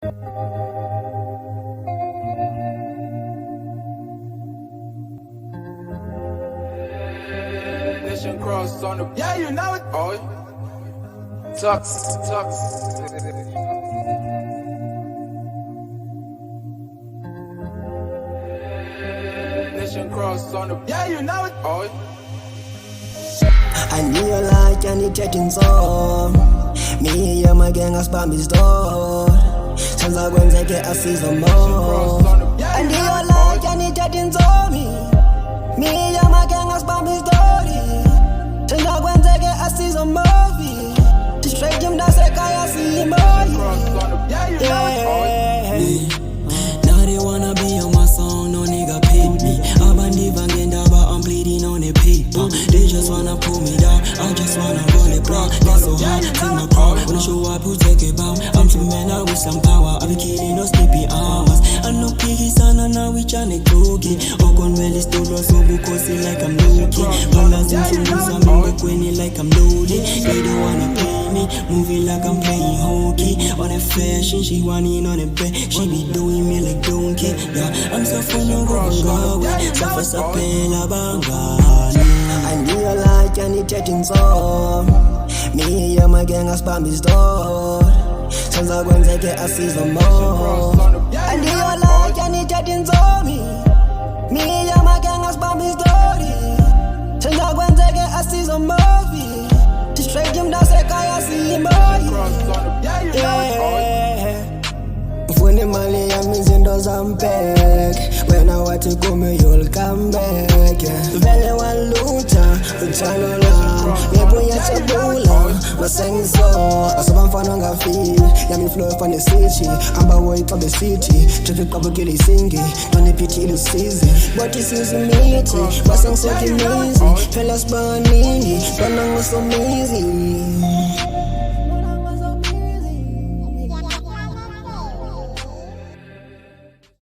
Nation cross on the, yeah, you know it, boy. Tux. Nation cross on the, yeah, you know it, boy. I knew you like and it getting so. Me and my gang are spam his door. Since I went to get a season more. I knew you like and it getting so. Me and my gang are spam his door. Since I went to get a season movie. To straight him down, say, I see him, Now they wanna be on my song, no nigga paid me. I'm a diva but I'm bleeding on the paper. They just wanna pull me down, I just wanna roll it brown. That's so hard, take my crown. When I show up, who take it bound? I'm two men out with some power, I be killing no sleepy hours. I know piggy sana now we tryna cookie. Okon well is still so bukosi like I'm looking. Balance in some I'm in the like I'm loaded. They don't wanna play me, moving like I'm playing hockey. On a fashion, she whining on a bed, she be doing me like donkey. Yeah, I'm so fun, no go. So for I knew you like and it getting so. Me and my gang are spam his door. Since I went to get a season more. I knew you like and it getting so. Me and my gang are spam his door. Since I went to get a season more. To straight him down, say I see him, when the money I'm missing those I'm back. When I want to go me you'll come back, yeah. Vele one luta, uchano la Yepo ya chabula, maseng so Asabang fananga feel, yami flow from the city Amba wake up the city, traffic cover gilly singing Don't pity the season, but this is a meeting Maseng so amazing, fellas banini, panang was so amazing